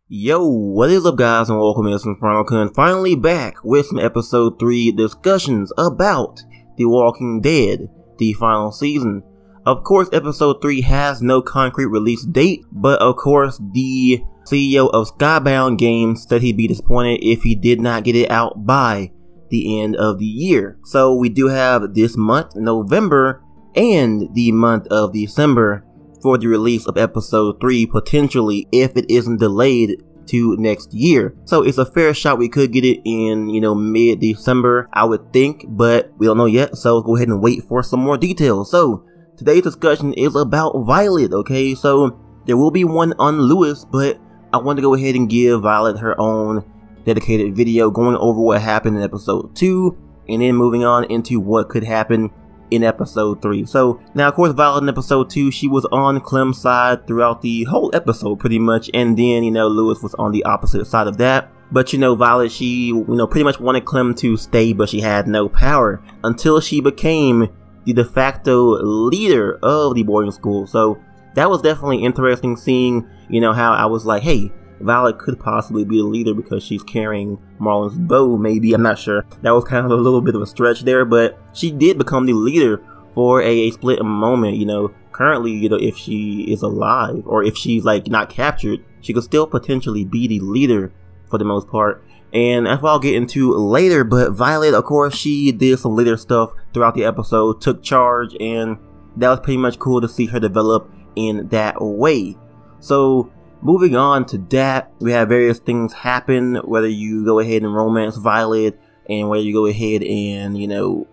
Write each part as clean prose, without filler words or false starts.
Yo, what is up guys, and welcome to InfernoKun, finally back with some episode 3 discussions about The Walking Dead, the final season. Of course, episode 3 has no concrete release date, but of course the CEO of Skybound Games said he'd be disappointed if he did not get it out by the end of the year. So we do have this month, November, and the month of December for the release of episode 3, potentially, if it isn't delayed to next year. So it's a fair shot we could get it in, mid-December, I would think, but we don't know yet, so go ahead and wait for some more details. So today's discussion is about Violet, okay? So there will be one on Lewis, but I want to go ahead and give Violet her own dedicated video going over what happened in episode 2, and then moving on into what could happen in episode 3. So now, of course, Violet in episode 2, she was on Clem's side throughout the whole episode pretty much, and then Lewis was on the opposite side of that. But Violet, she pretty much wanted Clem to stay, but she had no power until she became the de facto leader of the boarding school. So that was definitely interesting, seeing how I was like, hey, Violet could possibly be the leader because she's carrying Marlon's bow, maybe, I'm not sure. That was kind of a little bit of a stretch there, but she did become the leader for a split moment. Currently, if she is alive, or if she's not captured, she could still potentially be the leader for the most part. And that's what I'll get into later, but Violet, of course, she did some leader stuff throughout the episode, took charge, and that was pretty much cool to see her develop in that way. So moving on to that, we have various things happen, whether you go ahead and romance Violet, and whether you go ahead and,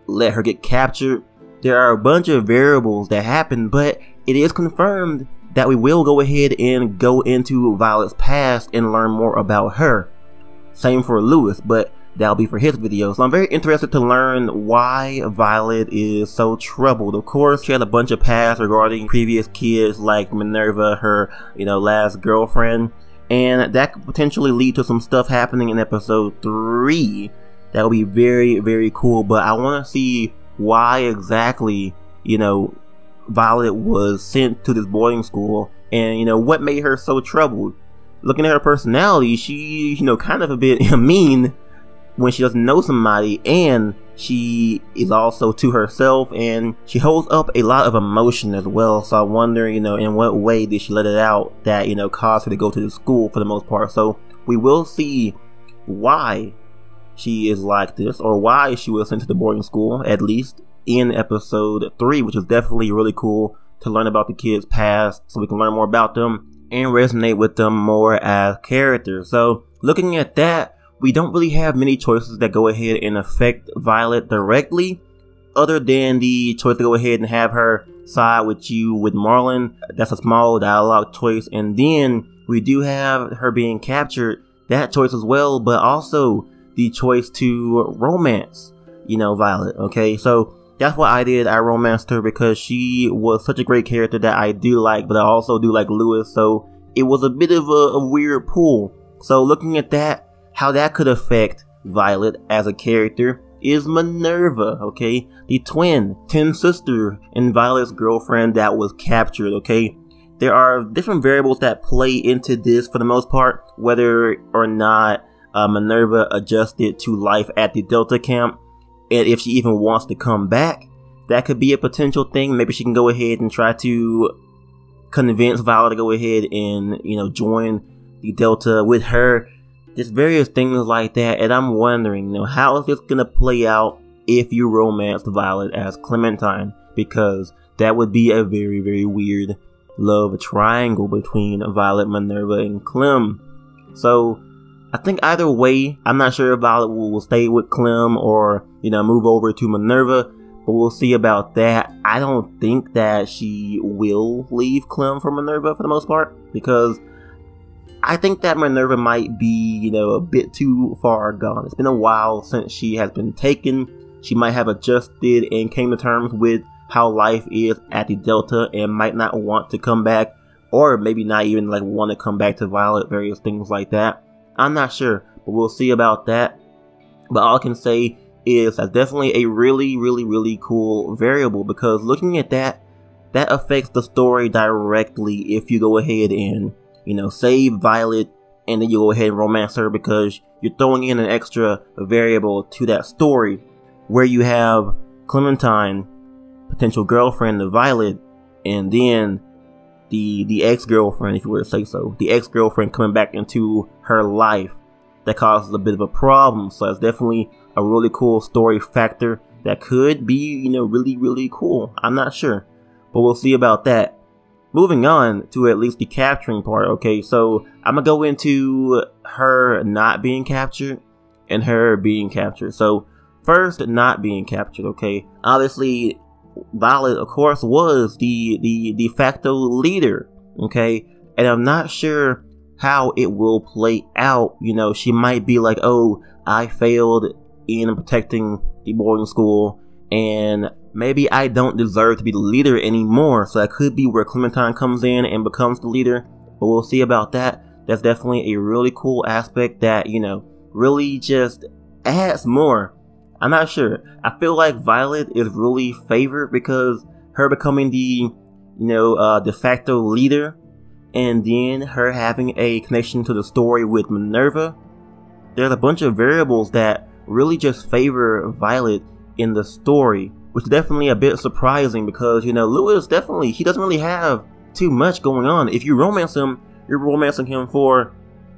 let her get captured. There are a bunch of variables that happen, but it is confirmed that we will go ahead and go into Violet's past and learn more about her. Same for Lewis, but that'll be for his video. So I'm very interested to learn why Violet is so troubled. Of course, she had a bunch of past regarding previous kids like Minerva, her, last girlfriend. And that could potentially lead to some stuff happening in episode 3. That would be very, very cool. But I want to see why exactly, Violet was sent to this boarding school. And, what made her so troubled. Looking at her personality, she, kind of a bit mean when she doesn't know somebody, and she is also to herself, and she holds up a lot of emotion as well. So I wonder, in what way did she let it out that, caused her to go to the school for the most part. So we will see why she is like this, or why she was sent to the boarding school, at least in episode 3, which is definitely really cool to learn about the kids' past, so we can learn more about them and resonate with them more as characters. So looking at that, we don't really have many choices that go ahead and affect Violet directly, other than the choice to go ahead and have her side with you with Marlon. That's a small dialogue choice. And then we do have her being captured, that choice as well, but also the choice to romance, Violet. Okay, so that's what I did. I romanced her because she was such a great character that I do like, but I also do like Lewis, so it was a bit of a weird pull. So looking at that, how that could affect Violet as a character is Minerva, okay? The twin sister and Violet's girlfriend that was captured, okay? There are different variables that play into this for the most part, whether or not Minerva adjusted to life at the Delta camp, and if she even wants to come back. That could be a potential thing. Maybe she can go ahead and try to convince Violet to go ahead and, join the Delta with her. Just various things like that, and I'm wondering, how is this gonna play out if you romance Violet as Clementine? Because that would be a very, very weird love triangle between Violet, Minerva, and Clem. So I think either way, I'm not sure if Violet will stay with Clem or, move over to Minerva, but we'll see about that. I don't think that she will leave Clem for Minerva for the most part, because I think that Minerva might be, a bit too far gone. It's been a while since she has been taken. She might have adjusted and came to terms with how life is at the Delta and might not want to come back, or maybe not even want to come back to Violet, various things like that. I'm not sure, but we'll see about that. But all I can say is that's definitely a really, really, really cool variable, because looking at that affects the story directly if you go ahead and, save Violet and then you go ahead and romance her because you're throwing in an extra variable to that story where you have Clementine, potential girlfriend of Violet, and then the ex-girlfriend, if you were to say so, the ex-girlfriend coming back into her life. That causes a bit of a problem, so it's definitely a really cool story factor that could be, you know, really, really cool. I'm not sure, but we'll see about that. Moving on to at least the capturing part, okay, so I'm gonna go into her not being captured and her being captured. So first, not being captured, okay. Obviously, Violet, of course, was the de facto leader, okay, and I'm not sure how it will play out. You know, she might be like, oh, I failed in protecting the boarding school, and maybe I don't deserve to be the leader anymore. So that could be where Clementine comes in and becomes the leader, but we'll see about that. That's definitely a really cool aspect that, you know, really just adds more. I'm not sure. I feel like Violet is really favored because her becoming the, you know, de facto leader, and then her having a connection to the story with Minerva. There's a bunch of variables that really just favor Violet in the story, which is definitely a bit surprising because, you know, Lewis definitely, he doesn't really have too much going on. If you romance him, you're romancing him for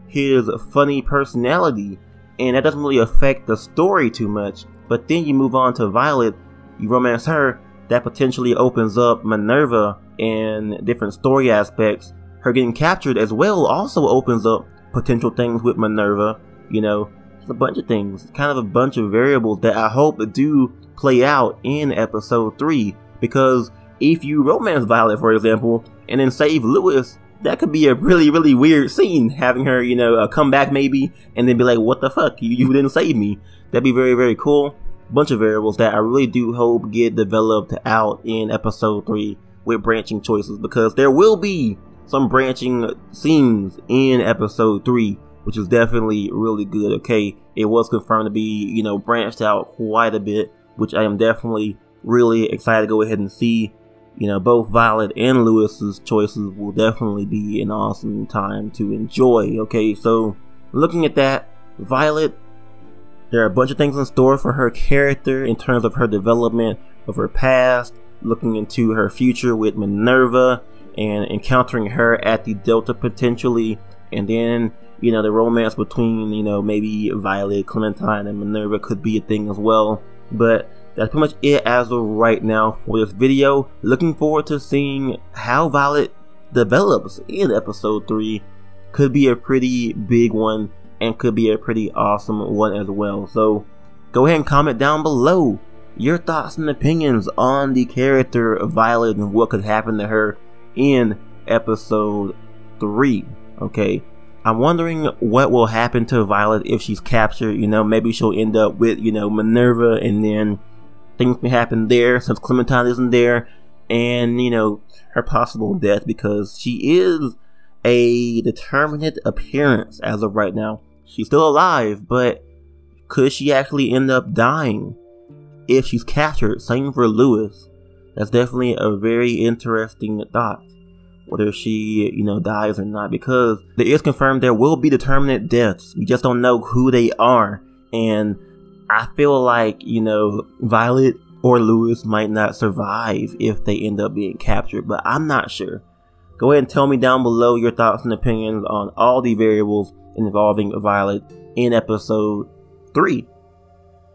his funny personality, and that doesn't really affect the story too much. But then you move on to Violet, you romance her, that potentially opens up Minerva and different story aspects. Her getting captured as well also opens up potential things with Minerva, you know, a bunch of things, kind of a bunch of variables that I hope do play out in episode 3, because if you romance Violet, for example, and then save Lewis, that could be a really, really weird scene, having her, you know, come back maybe, and then be like, what the fuck, you didn't save me. That'd be very, very cool. Bunch of variables that I really do hope get developed out in episode 3 with branching choices, because there will be some branching scenes in episode 3, which is definitely really good, okay? It was confirmed to be, you know, branched out quite a bit, which I am definitely really excited to go ahead and see. You know, both Violet and Lewis's choices will definitely be an awesome time to enjoy, okay? So, looking at that, Violet, there are a bunch of things in store for her character in terms of her development of her past, looking into her future with Minerva, and encountering her at the Delta potentially, and then, you know, the romance between, you know, maybe Violet, Clementine, and Minerva could be a thing as well. But that's pretty much it as of right now for this video. Looking forward to seeing how Violet develops in episode 3. Could be a pretty big one, and could be a pretty awesome one as well. So go ahead and comment down below your thoughts and opinions on the character of Violet and what could happen to her in episode 3. Okay, I'm wondering what will happen to Violet if she's captured. You know, maybe she'll end up with, you know, Minerva, and then things can happen there since Clementine isn't there, and, you know, her possible death, because she is a determinate appearance as of right now. She's still alive, but could she actually end up dying if she's captured? Same for Lewis. That's definitely a very interesting thought, whether she, you know, dies or not, because it is confirmed there will be determinate deaths. We just don't know who they are, and I feel like, you know, Violet or Lewis might not survive if they end up being captured, but I'm not sure. Go ahead and tell me down below your thoughts and opinions on all the variables involving Violet in episode 3.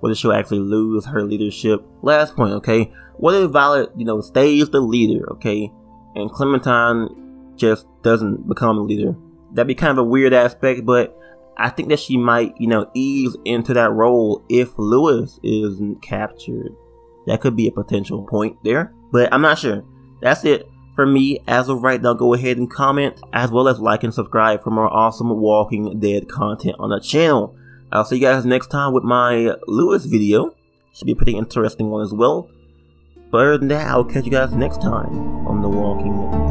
Whether she'll actually lose her leadership. Last point, okay? What if Violet, you know, stays the leader, okay? And Clementine just doesn't become the leader? That'd be kind of a weird aspect, but I think that she might, you know, ease into that role if Lewis isn't captured. That could be a potential point there, but I'm not sure. That's it for me as of right now. Go ahead and comment, as well as like and subscribe for more awesome Walking Dead content on the channel. I'll see you guys next time with my Lewis video. Should be a pretty interesting one as well. But other than that, I'll catch you guys next time on The Walking Dead.